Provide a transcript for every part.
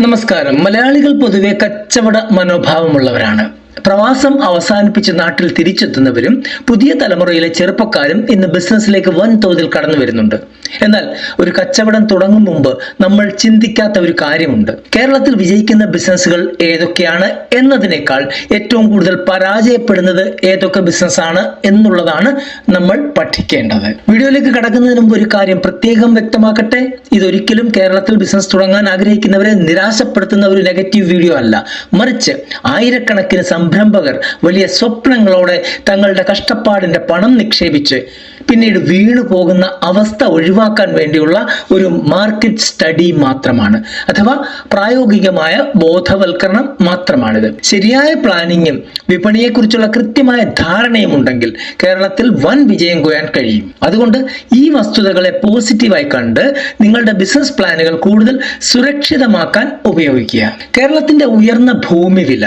നമസ്കാരം. മലയാളികൾ പൊതുവെ കച്ചവട മനോഭാവമുള്ളവരാണ്. പ്രവാസം അവസാനിപ്പിച്ച് നാട്ടിൽ തിരിച്ചെത്തുന്നവരും പുതിയ തലമുറയിലെ ചെറുപ്പക്കാരും ഇന്ന് ബിസിനസ്സിലേക്ക് വൻതോതിൽ കടന്നു വരുന്നുണ്ട്. എന്നാൽ ഒരു കച്ചവടം തുടങ്ങും മുമ്പ് നമ്മൾ ചിന്തിക്കാത്ത ഒരു കാര്യമുണ്ട്. കേരളത്തിൽ വിജയിക്കുന്ന ബിസിനസ്സുകൾ ഏതൊക്കെയാണ് എന്നതിനേക്കാൾ ഏറ്റവും കൂടുതൽ പരാജയപ്പെടുന്നത് ഏതൊക്കെ ബിസിനസ്സാണ് എന്നുള്ളതാണ് നമ്മൾ പഠിക്കേണ്ടത്. വീഡിയോയിലേക്ക് കടക്കുന്നതിന് മുമ്പ് ഒരു കാര്യം പ്രത്യേകം വ്യക്തമാക്കട്ടെ. ഇതൊരിക്കലും കേരളത്തിൽ ബിസിനസ് തുടങ്ങാൻ ആഗ്രഹിക്കുന്നവരെ നിരാശപ്പെടുത്തുന്ന ഒരു നെഗറ്റീവ് വീഡിയോ അല്ല. മറിച്ച് ആയിരക്കണക്കിന് സംരംഭകർ വലിയ സ്വപ്നങ്ങളോടെ തങ്ങളുടെ കഷ്ടപ്പാടിന്റെ പണം നിക്ഷേപിച്ച് പിന്നീട് വീണു പോകുന്ന അവസ്ഥ ഒഴിവാക്കാൻ വേണ്ടിയുള്ള ഒരു മാർക്കറ്റ് സ്റ്റഡി മാത്രമാണ്, അഥവാ പ്രായോഗികമായ ബോധവൽക്കരണം മാത്രമാണിത്. ശരിയായ പ്ലാനിങ്ങും വിപണിയെക്കുറിച്ചുള്ള കൃത്യമായ ധാരണയും ഉണ്ടെങ്കിൽ കേരളത്തിൽ വൻ വിജയം കൊയ്യാൻ കഴിയും. അതുകൊണ്ട് ഈ വസ്തുതകളെ പോസിറ്റീവായി കണ്ട് നിങ്ങളുടെ ബിസിനസ് പ്ലാനുകൾ കൂടുതൽ സുരക്ഷിതമാക്കാൻ ഉപയോഗിക്കുക. കേരളത്തിന്റെ ഉയർന്ന ഭൂമി വില,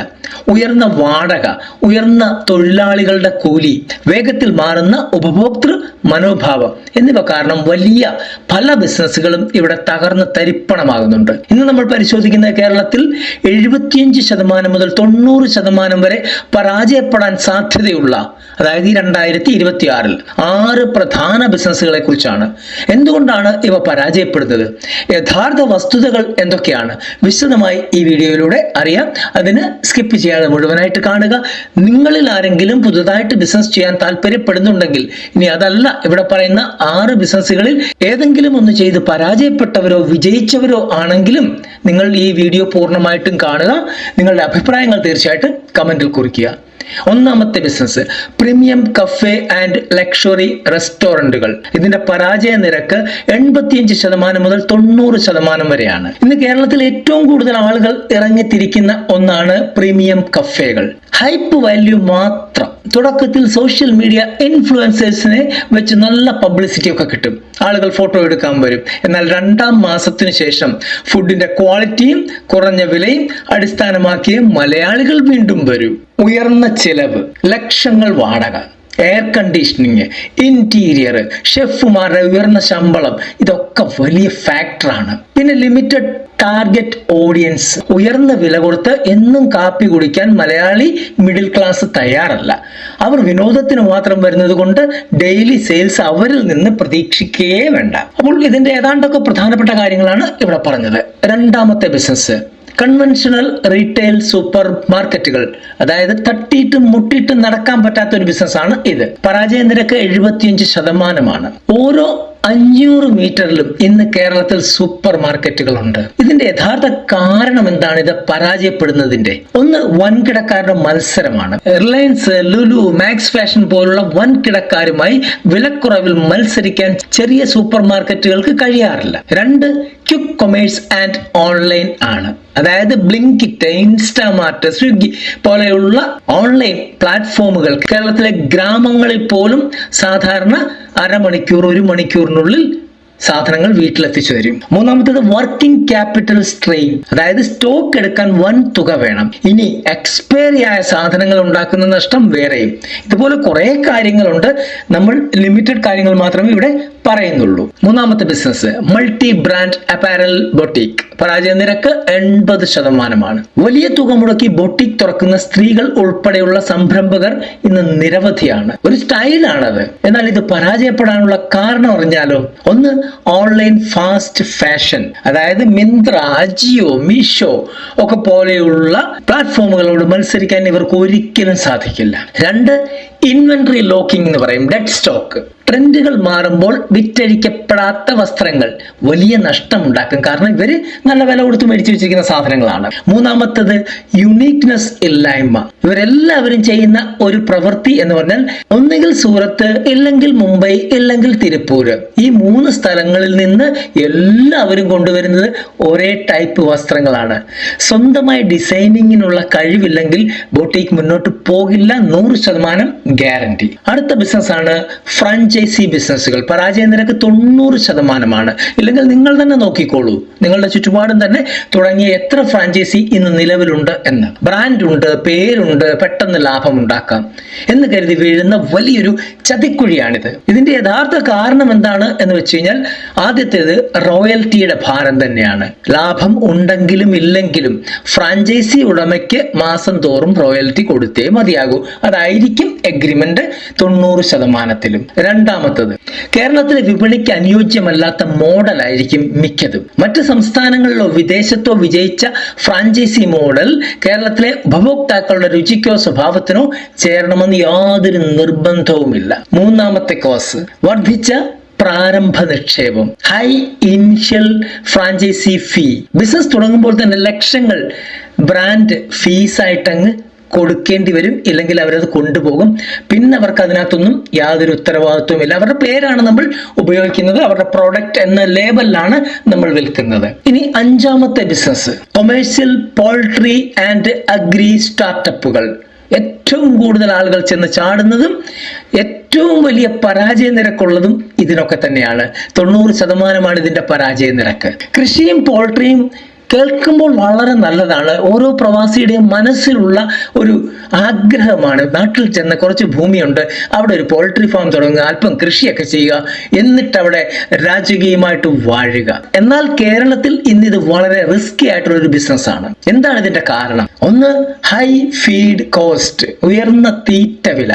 ഉയർന്ന വാടക, ഉയർന്ന തൊഴിലാളികളുടെ കൂലി, വേഗത്തിൽ മാറുന്ന ഉപഭോക്തൃ മനോഭാവം എന്നിവ കാരണം വലിയ പല ബിസിനസ്സുകളും ഇവിടെ തകർന്ന് തരിപ്പണമാകുന്നുണ്ട്. ഇന്ന് നമ്മൾ പരിശോധിക്കുന്ന കേരളത്തിൽ 75% മുതൽ 90% വരെ പരാജയപ്പെടാൻ സാധ്യതയുള്ള, അതായത് 2026 6 പ്രധാന ബിസിനസ്സുകളെ കുറിച്ചാണ്. എന്തുകൊണ്ടാണ് ഇവ പരാജയപ്പെടുന്നത്? യഥാർത്ഥ വസ്തുതകൾ എന്തൊക്കെയാണ്? വിശദമായി ഈ വീഡിയോയിലൂടെ അറിയാം. അതിന് സ്കിപ്പ് ചെയ്യാതെ മുഴുവനായിട്ട് കാണുക. നിങ്ങളിൽ ആരെങ്കിലും പുതുതായിട്ട് ബിസിനസ് ചെയ്യാൻ താല്പര്യപ്പെടുന്നുണ്ടെങ്കിൽ, ഇനി അതല്ല ഇവിടെ പറയുന്ന 6 ബിസിനസ്സുകളിൽ ഏതെങ്കിലും ഒന്ന് ചെയ്ത് പരാജയപ്പെട്ടവരോ വിജയിച്ചവരോ ആണെങ്കിലും നിങ്ങൾ ഈ വീഡിയോ പൂർണ്ണമായിട്ടും കാണുക. നിങ്ങളുടെ അഭിപ്രായങ്ങൾ തീർച്ചയായിട്ടും കമന്റിൽ കുറിക്കുക. ഒന്നാമത്തെ business premium cafe and luxury റെസ്റ്റോറന്റുകൾ. ഇതിന്റെ പരാജയ നിരക്ക് 85% മുതൽ 90% വരെയാണ്. ഇന്ന് കേരളത്തിൽ ഏറ്റവും കൂടുതൽ ആളുകൾ ഇറങ്ങിത്തിരിക്കുന്ന ഒന്നാണ് പ്രീമിയം കഫേകൾ. ഹൈപ്പ് വാല്യൂ മാത്രം. തുടക്കത്തിൽ സോഷ്യൽ മീഡിയ ഇൻഫ്ലുവൻസേഴ്സിനെ വെച്ച് നല്ല പബ്ലിസിറ്റി ഒക്കെ കിട്ടും, ആളുകൾ ഫോട്ടോ എടുക്കാൻ വരും. എന്നാൽ 2-ാം മാസത്തിനു ശേഷം ഫുഡിന്റെ ക്വാളിറ്റിയും കുറഞ്ഞ വിലയും അടിസ്ഥാനമാക്കിയ മലയാളികൾ വീണ്ടും വരും. ഉയർന്ന ചെലവ്, ലക്ഷങ്ങൾ വാടക, എയർ കണ്ടീഷനിങ്, ഇന്റീരിയർ, ഷെഫുമാരുടെ ഉയർന്ന ശമ്പളം, ഇതൊക്കെ വലിയ ഫാക്ടറാണ്. പിന്നെ ലിമിറ്റഡ് ടാർഗറ്റ് ഓഡിയൻസ്. ഉയർന്ന വില കൊടുത്ത് എന്നും കാപ്പി കുടിക്കാൻ മലയാളി മിഡിൽ ക്ലാസ് തയ്യാറല്ല. അവർ വിനോദത്തിന് മാത്രം വരുന്നത് കൊണ്ട് ഡെയിലി സെയിൽസ് അവരിൽ നിന്ന് പ്രതീക്ഷിക്കുകയേ വേണ്ട. അപ്പോൾ ഇതിന്റെ ഏതാണ്ടൊക്കെ പ്രധാനപ്പെട്ട കാര്യങ്ങളാണ് ഇവിടെ പറഞ്ഞത്. രണ്ടാമത്തെ ബിസിനസ് കൺവെൻഷണൽ റീറ്റെയിൽ സൂപ്പർ മാർക്കറ്റുകൾ. അതായത് തട്ടിയിട്ടും മുട്ടിയിട്ടും നടക്കാൻ പറ്റാത്ത ഒരു ബിസിനസ്സാണ് ഇത്. പരാജയ നിരക്ക് 75%. ഓരോ 500 മീറ്ററിലും ഇന്ന് കേരളത്തിൽ സൂപ്പർ മാർക്കറ്റുകളുണ്ട്. ഇതിന്റെ യഥാർത്ഥ കാരണം എന്താണ് ഇത് പരാജയപ്പെടുന്നതിന്റെ? ഒന്ന്, വൻകിടക്കാരുടെ മത്സരമാണ്. റിലയൻസ്, ലുലു, മാക്സ് ഫാഷൻ പോലുള്ള വൻകിടക്കാരുമായി വിലക്കുറവിൽ മത്സരിക്കാൻ ചെറിയ സൂപ്പർ മാർക്കറ്റുകൾക്ക് കഴിയാറില്ല. 2, ക്വിക്ക് കൊമേഴ്സ് ആൻഡ് ഓൺലൈൻ ആണ്. അതായത് ബ്ലിങ്കിറ്റ്, ഇൻസ്റ്റാമാർട്ട്, സ്വിഗ്ഗി പോലെയുള്ള ഓൺലൈൻ പ്ലാറ്റ്ഫോമുകൾ കേരളത്തിലെ ഗ്രാമങ്ങളിൽ പോലും സാധാരണ അരമണിക്കൂർ 1 മണിക്കൂറിനുള്ളിൽ സാധനങ്ങൾ വീട്ടിലെത്തിച്ചു തരും. മൂന്നാമത്തേത് വർക്കിംഗ് ക്യാപിറ്റൽ സ്ട്രെയിൻ. അതായത് സ്റ്റോക്ക് എടുക്കാൻ വൻ തുക വേണം. ഇനി എക്സ്പയറി ആയ സാധനങ്ങൾ ഉണ്ടാക്കുന്ന നഷ്ടം വേറെയും. ഇതുപോലെ കുറെ കാര്യങ്ങളുണ്ട്. നമ്മൾ ലിമിറ്റഡ് കാര്യങ്ങൾ മാത്രമേ ഇവിടെ പറയുന്നുള്ളൂ. മൂന്നാമത്തെ business multi brand apparel boutique. പരാജയ നിരക്ക് 80%. വലിയ തുക മുടക്കി ബൊട്ടീക്ക് തുറക്കുന്ന സ്ത്രീകൾ ഉൾപ്പെടെയുള്ള സംരംഭകർ ഇന്ന് നിരവധിയാണ്. ഒരു സ്റ്റൈലാണത്. എന്നാൽ ഇത് പരാജയപ്പെടാനുള്ള കാരണം അറിഞ്ഞാലോ? ഒന്ന്, ഓൺലൈൻ ഫാസ്റ്റ് ഫാഷൻ. അതായത് മിന്ത്ര, അജിയോ, മീഷോ ഒക്കെ പോലെയുള്ള പ്ലാറ്റ്ഫോമുകളോട് മത്സരിക്കാൻ ഇവർക്ക് ഒരിക്കലും സാധിക്കില്ല. 2, ഇൻവെന്ററി ലോക്കിംഗ് എന്ന് പറയും, ഡെഡ് സ്റ്റോക്ക്. ട്രെൻഡുകൾ മാറുമ്പോൾ വിറ്റഴിക്കപ്പെടാത്ത വസ്ത്രങ്ങൾ വലിയ നഷ്ടമുണ്ടാക്കും. കാരണം ഇവര് നല്ല വില കൊടുത്ത് മേടിച്ചു വെച്ചിരിക്കുന്ന സാധനങ്ങളാണ്. മൂന്നാമത്തത് യുണീക്നെസ് ഇല്ലായ്മ. ഇവരെല്ലാവരും ചെയ്യുന്ന ഒരു പ്രവൃത്തി എന്ന് പറഞ്ഞാൽ ഒന്നുകിൽ സൂറത്ത്, ഇല്ലെങ്കിൽ മുംബൈ, ഇല്ലെങ്കിൽ തിരുപ്പൂര്. ഈ 3 സ്ഥലങ്ങളിൽ നിന്ന് എല്ലാവരും കൊണ്ടുവരുന്നത് ഒരേ ടൈപ്പ് വസ്ത്രങ്ങളാണ്. സ്വന്തമായി ഡിസൈനിങ്ങിനുള്ള കഴിവില്ലെങ്കിൽ ബൊട്ടീക്ക് മുന്നോട്ട് പോകില്ല, 100% ഗ്യാരണ്ടി. അടുത്ത ബിസിനസ് ആണ് ഫ്രാഞ്ചൈസി ഫ്രാഞ്ചൈസി ബിസിനസ്സുകൾ പരാജയ നിരക്ക് 90%. ഇല്ലെങ്കിൽ നിങ്ങൾ തന്നെ നോക്കിക്കോളൂ, നിങ്ങളുടെ ചുറ്റുപാടും തന്നെ തുടങ്ങിയ എത്ര ഫ്രാഞ്ചൈസി ഇന്ന് നിലവിലുണ്ട് എന്ന്. ബ്രാൻഡ് ഉണ്ട്, പേരുണ്ട്, പെട്ടെന്ന് ലാഭം ഉണ്ടാക്കാം എന്ന് കരുതി വീഴുന്ന വലിയൊരു ചതിക്കുഴിയാണിത്. ഇതിന്റെ യഥാർത്ഥ കാരണം എന്താണ് എന്ന് വെച്ച് കഴിഞ്ഞാൽ, ആദ്യത്തേത് റോയൽറ്റിയുടെ ഭാരം തന്നെയാണ്. ലാഭം ഉണ്ടെങ്കിലും ഇല്ലെങ്കിലും ഫ്രാഞ്ചൈസി ഉടമയ്ക്ക് മാസം തോറും റോയൽറ്റി കൊടുത്തേ മതിയാകൂ. അതായിരിക്കും എഗ്രിമെന്റ് 90%. രണ്ടാമത്തത്, കേരളത്തിലെ വിപണിക്ക് അനുയോജ്യമല്ലാത്ത മോഡലായിരിക്കും മിക്കതും. മറ്റ് സംസ്ഥാനങ്ങളിലോ വിദേശത്തോ വിജയിച്ച ഫ്രാഞ്ചൈസി മോഡൽ കേരളത്തിലെ ഉപഭോക്താക്കളുടെ രുചിക്കോ സ്വഭാവത്തിനോ ചേരണമെന്ന് യാതൊരു നിർബന്ധവുമില്ല. മൂന്നാമത്തെ കോസ്, വർദ്ധിച്ച പ്രാരംഭ നിക്ഷേപം, ഹൈ ഇനിഷ്യൽ ഫ്രാഞ്ചൈസി ഫീ. ബിസിനസ് തുടങ്ങുമ്പോൾ തന്നെ ലക്ഷങ്ങൾ ബ്രാൻഡ് ഫീസായിട്ടങ്ങ് കൊടുക്കേണ്ടി വരും, ഇല്ലെങ്കിൽ അവരത് കൊണ്ടുപോകും. പിന്നെ അവർക്ക് അതിനകത്തൊന്നും യാതൊരു ഉത്തരവാദിത്വവും ഇല്ല. അവരുടെ പേരാണ് നമ്മൾ ഉപയോഗിക്കുന്നത്, അവരുടെ പ്രോഡക്റ്റ് എന്ന ലേബലിലാണ് നമ്മൾ വിൽക്കുന്നത്. ഇനി അഞ്ചാമത്തെ business, commercial poultry and agri സ്റ്റാർട്ടപ്പുകൾ. ഏറ്റവും കൂടുതൽ ആളുകൾ ചെന്ന് ചാടുന്നതും ഏറ്റവും വലിയ പരാജയ നിരക്കുള്ളതും ഇതിനൊക്കെ തന്നെയാണ്. 90% ഇതിന്റെ പരാജയ നിരക്ക്. കൃഷിയും പോൾട്രിയും കേൾക്കുമ്പോൾ വളരെ നല്ലതാണ്. ഓരോ പ്രവാസിയുടെയും മനസ്സിലുള്ള ഒരു ആഗ്രഹമാണ്. നാട്ടിൽ ചെന്ന് കുറച്ച് ഭൂമിയുണ്ട്, അവിടെ ഒരു പോൾട്രി ഫാം തുടങ്ങുക, അല്പം കൃഷിയൊക്കെ ചെയ്യുക, എന്നിട്ട് അവിടെ രാജകീയമായിട്ട് വാഴുക. എന്നാൽ കേരളത്തിൽ ഇന്നിത് വളരെ റിസ്കി ആയിട്ടുള്ള ഒരു ബിസിനസ്സാണ്. എന്താണ് ഇതിന്റെ കാരണം? ഒന്ന്, ഹൈ ഫീഡ് കോസ്റ്റ്, ഉയർന്ന തീറ്റ വില.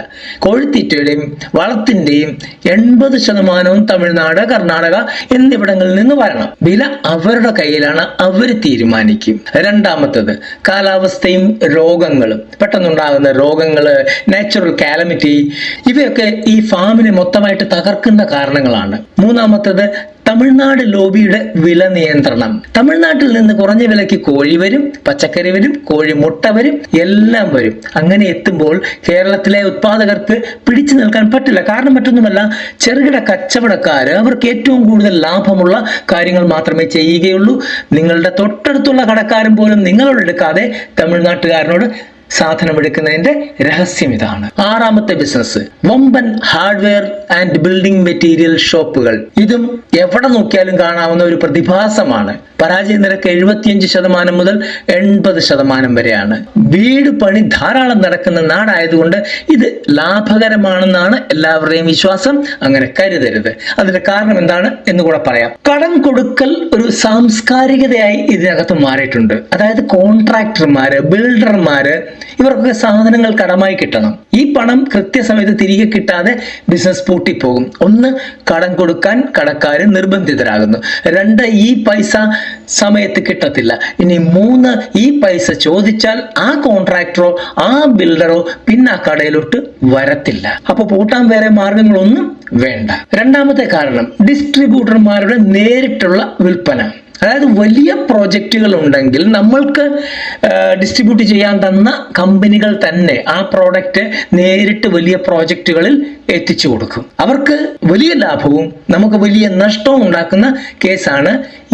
കോഴിത്തീറ്റയുടെയും വളത്തിന്റെയും 80% തമിഴ്നാട്, കർണാടക എന്നിവിടങ്ങളിൽ നിന്ന് വരണം. വില അവരുടെ കയ്യിലാണ്, അവർ തീരുമാനിക്കും. രണ്ടാമത്തത്, കാലാവസ്ഥയും രോഗങ്ങളും. പെട്ടെന്നുണ്ടാകുന്ന രോഗങ്ങള്, നാച്ചുറൽ കാലമിറ്റി, ഇവയൊക്കെ ഈ ഫാമിനെ മൊത്തമായിട്ട് തകർക്കുന്ന കാരണങ്ങളാണ്. മൂന്നാമത്തത്, തമിഴ്നാട് ലോബിയുടെ വില നിയന്ത്രണം. തമിഴ്നാട്ടിൽ നിന്ന് കുറഞ്ഞ വിലയ്ക്ക് കോഴി വരും, പച്ചക്കറി വരും, കോഴി മുട്ട വരും, എല്ലാം വരും. അങ്ങനെ എത്തുമ്പോൾ കേരളത്തിലെ ഉത്പാദകർക്ക് പിടിച്ചു നിൽക്കാൻ പറ്റില്ല. കാരണം മറ്റൊന്നുമല്ല, ചെറുകിട കച്ചവടക്കാര് അവർക്ക് ഏറ്റവും കൂടുതൽ ലാഭമുള്ള കാര്യങ്ങൾ മാത്രമേ ചെയ്യുകയുള്ളൂ. നിങ്ങളുടെ തൊട്ടടുത്തുള്ള കടക്കാരൻ പോലും നിങ്ങളോട് എടുക്കാതെ തമിഴ്നാട്ടുകാരനോട് സാധനം എടുക്കുന്നതിന്റെ രഹസ്യം ഇതാണ്. ആറാമത്തെ ബിസിനസ്, വമ്പൻ ഹാർഡ്വെയർ ആൻഡ് ബിൽഡിംഗ് മെറ്റീരിയൽ ഷോപ്പുകൾ. ഇതും എവിടെ നോക്കിയാലും കാണാവുന്ന ഒരു പ്രതിഭാസമാണ്. പരാജയ നിരക്ക് 75% മുതൽ 80% വരെയാണ്. വീട് പണി ധാരാളം നടക്കുന്ന നാടായതുകൊണ്ട് ഇത് ലാഭകരമാണെന്നാണ് എല്ലാവരുടെയും വിശ്വാസം. അങ്ങനെ കരുതരുത്. അതിന്റെ കാരണം എന്താണ് എന്ന് കൂടെ പറയാം. കടം കൊടുക്കൽ ഒരു സാംസ്കാരികതയായി ഇതിനകത്ത് മാറിയിട്ടുണ്ട്. അതായത് കോൺട്രാക്ടർമാര്, ബിൽഡർമാര്, ഇവർക്കൊക്കെ സാധനങ്ങൾ കടമായി കിട്ടണം. ഈ പണം കൃത്യസമയത്ത് തിരികെ കിട്ടാതെ ബിസിനസ് പൂട്ടിപ്പോകും. ഒന്ന്, കടം കൊടുക്കാൻ കടക്കാര് നിർബന്ധിതരാകുന്നു. രണ്ട്, ഈ പൈസ സമയത്ത് കിട്ടത്തില്ല. ഇനി മൂന്ന്, ഈ പൈസ ചോദിച്ചാൽ ആ കോൺട്രാക്ടറോ ആ ബിൽഡറോ പിന്നെ ആ കടയിലോട്ട് വരത്തില്ല. അപ്പൊ പൂട്ടാൻ വേറെ മാർഗങ്ങളൊന്നും വേണ്ട. രണ്ടാമത്തെ കാരണം, ഡിസ്ട്രിബ്യൂട്ടർമാരുടെ നേരിട്ടുള്ള വിൽപ്പന. അതായത് വലിയ പ്രോജക്റ്റുകൾ ഉണ്ടെങ്കിൽ നമ്മൾക്ക് ഡിസ്ട്രിബ്യൂട്ട് ചെയ്യാൻ തന്ന കമ്പനികൾ തന്നെ ആ പ്രോഡക്റ്റ് നേരിട്ട് വലിയ പ്രോജക്റ്റുകളിൽ എത്തിച്ചു കൊടുക്കും. അവർക്ക് വലിയ ലാഭവും നമുക്ക് വലിയ നഷ്ടവും ഉണ്ടാക്കുന്ന കേസാണ്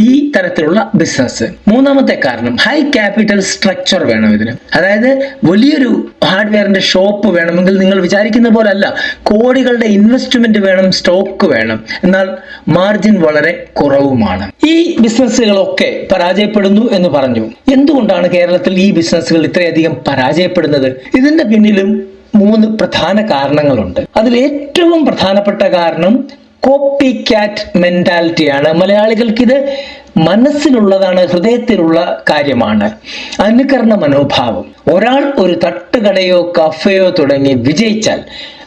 ഈ തരത്തിലുള്ള ബിസിനസ്. മൂന്നാമത്തെ കാരണം, ഹൈ ക്യാപിറ്റൽ സ്ട്രക്ചർ വേണം ഇതിന്. അതായത് വലിയൊരു ഹാർഡ്വെയറിന്റെ ഷോപ്പ് വേണമെങ്കിൽ നിങ്ങൾ വിചാരിക്കുന്ന പോലല്ല, കോടികളുടെ ഇൻവെസ്റ്റ്മെന്റ് വേണം, സ്റ്റോക്ക് വേണം. എന്നാൽ മാർജിൻ വളരെ കുറവുമാണ്. ഈ ബിസിനസ്സുകളൊക്കെ പരാജയപ്പെടുന്നു എന്ന് പറഞ്ഞു. എന്തുകൊണ്ടാണ് കേരളത്തിൽ ഈ ബിസിനസ്സുകൾ ഇത്രയധികം പരാജയപ്പെടുന്നത്? ഇതിന്റെ പിന്നിലും 3 പ്രധാന കാരണങ്ങളുണ്ട്. അതിൽ ഏറ്റവും പ്രധാനപ്പെട്ട കാരണം കോപ്പി ക്യാറ്റ് മെന്റാലിറ്റിയാണ്. മലയാളികൾക്ക് ഇത് മനസ്സിലുള്ളതാണ്, ഹൃദയത്തിലുള്ള കാര്യമാണ്. അനുകരണ മനോഭാവം. ഒരാൾ ഒരു തട്ടുകടയോ കഫേയോ തുടങ്ങി വിജയിച്ചാൽ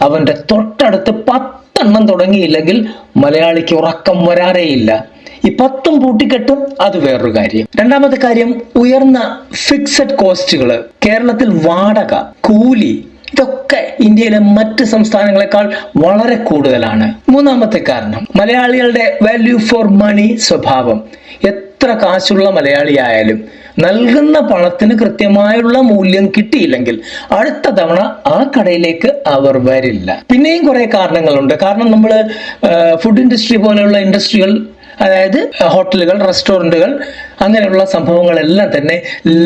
അവന്റെ തൊട്ടടുത്ത് 10 എണ്ണം തുടങ്ങിയില്ലെങ്കിൽ മലയാളിക്ക് ഉറക്കം വരാറേയില്ല. ഈ 10 പൂട്ടിക്കെട്ടും, അത് വേറൊരു കാര്യം. രണ്ടാമത്തെ കാര്യം, ഉയർന്ന ഫിക്സഡ് കോസ്റ്റുകൾ. കേരളത്തിൽ വാടക, കൂലി, ഇതൊക്കെ ഇന്ത്യയിലെ മറ്റ് സംസ്ഥാനങ്ങളെക്കാൾ വളരെ കൂടുതലാണ്. മൂന്നാമത്തെ കാരണം, മലയാളികളുടെ വാല്യൂ ഫോർ മണി സ്വഭാവം. എത്ര കാശുള്ള മലയാളിയായാലും നൽകുന്ന പണത്തിന് കൃത്യമായുള്ള മൂല്യം കിട്ടിയില്ലെങ്കിൽ അടുത്ത തവണ ആ കടയിലേക്ക് അവർ വരില്ല. പിന്നെയും കുറെ കാരണങ്ങളുണ്ട്. കാരണം നമ്മൾ ഫുഡ് ഇൻഡസ്ട്രി പോലെയുള്ള ഇൻഡസ്ട്രികൾ അതായത് ഹോട്ടലുകൾ, റെസ്റ്റോറൻറ്റുകൾ, അങ്ങനെയുള്ള സംഭവങ്ങളെല്ലാം തന്നെ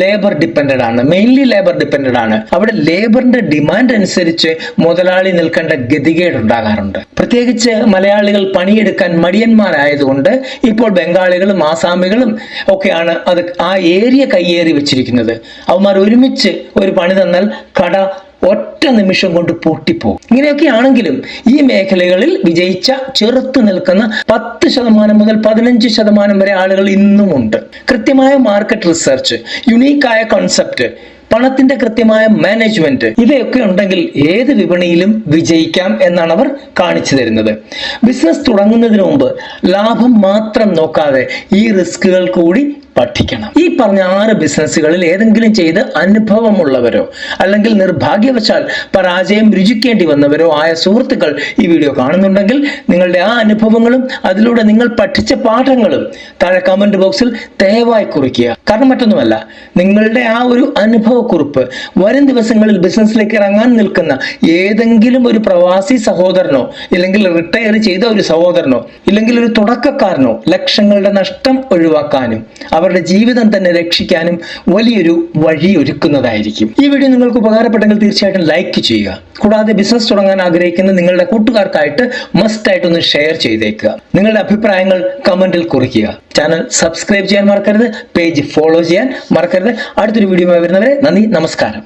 ലേബർ ഡിപ്പെൻഡഡ് ആണ്, മെയിൻലി ലേബർ ഡിപ്പെൻഡഡ് ആണ്. അവിടെ ലേബറിന്റെ ഡിമാൻഡ് അനുസരിച്ച് മുതലാളി നിൽക്കേണ്ട ഗതികേട് ഉണ്ടാകാറുണ്ട്. പ്രത്യേകിച്ച് മലയാളികൾ പണിയെടുക്കാൻ മടിയന്മാരായതുകൊണ്ട് ഇപ്പോൾ ബംഗാളികളും ആസാമികളും ഒക്കെയാണ് ആ ഏരിയ കയ്യേറി വെച്ചിരിക്കുന്നത്. അവന്മാർ ഒരുമിച്ച് ഒരു പണി തന്നാൽ കട ഒറ്റ നിമിഷം കൊണ്ട് പൂട്ടിപ്പോകും. ഇങ്ങനെയൊക്കെ ആണെങ്കിലും ഈ മേഖലകളിൽ വിജയിച്ച ചെറുത്ത് നിൽക്കുന്ന 10% മുതൽ 15% വരെ ആളുകൾ ഇന്നുമുണ്ട്. കൃത്യമായ മാർക്കറ്റ് റിസർച്ച്, യുണീക്കായ കോൺസെപ്റ്റ്, പണത്തിന്റെ കൃത്യമായ മാനേജ്മെന്റ്, ഇവയൊക്കെ ഉണ്ടെങ്കിൽ ഏത് വിപണിയിലും വിജയിക്കാം എന്നാണ് അവർ കാണിച്ചു തരുന്നത്. ബിസിനസ് തുടങ്ങുന്നതിന് മുമ്പ് ലാഭം മാത്രം നോക്കാതെ ഈ റിസ്കുകൾ കൂടി പഠിക്കണം. ഈ പറഞ്ഞ 6 ബിസിനസ്സുകളിൽ ഏതെങ്കിലും ചെയ്ത് അനുഭവമുള്ളവരോ അല്ലെങ്കിൽ നിർഭാഗ്യവശാൽ പരാജയം രുചിക്കേണ്ടി വന്നവരോ ആയ സുഹൃത്തുക്കൾ ഈ വീഡിയോ കാണുന്നുണ്ടെങ്കിൽ നിങ്ങളുടെ ആ അനുഭവങ്ങളും അതിലൂടെ നിങ്ങൾ പഠിച്ച പാഠങ്ങളും താഴെ കമന്റ് ബോക്സിൽ ദയവായി കുറിക്കുക. കാരണം മറ്റൊന്നുമല്ല, നിങ്ങളുടെ ആ ഒരു അനുഭവക്കുറിപ്പ് വരും ദിവസങ്ങളിൽ ബിസിനസ്സിലേക്ക് ഇറങ്ങാൻ നിൽക്കുന്ന ഏതെങ്കിലും ഒരു പ്രവാസി സഹോദരനോ ഇല്ലെങ്കിൽ റിട്ടയർ ചെയ്ത ഒരു സഹോദരനോ ഇല്ലെങ്കിൽ ഒരു തുടക്കക്കാരനോ ലക്ഷങ്ങളുടെ നഷ്ടം ഒഴിവാക്കാനും അവരുടെ ജീവിതം തന്നെ രക്ഷിക്കാനും വലിയൊരു വഴി ഒരുക്കുന്നതായിരിക്കും. ഈ വീഡിയോ നിങ്ങൾക്ക് ഉപകാരപ്പെട്ടെങ്കിൽ തീർച്ചയായിട്ടും ലൈക്ക് ചെയ്യുക. കൂടാതെ ബിസിനസ് തുടങ്ങാൻ ആഗ്രഹിക്കുന്ന നിങ്ങളുടെ കൂട്ടുകാർക്കായിട്ട് മസ്റ്റ് ആയിട്ടൊന്ന് ഷെയർ ചെയ്തേക്കുക. നിങ്ങളുടെ അഭിപ്രായങ്ങൾ കമന്റിൽ കുറിക്കുക. ചാനൽ സബ്സ്ക്രൈബ് ചെയ്യാൻ മറക്കരുത്, പേജ് ഫോളോ ചെയ്യാൻ മറക്കരുത്. അടുത്തൊരു വീഡിയോ വരുന്നവരെ നന്ദി, നമസ്കാരം.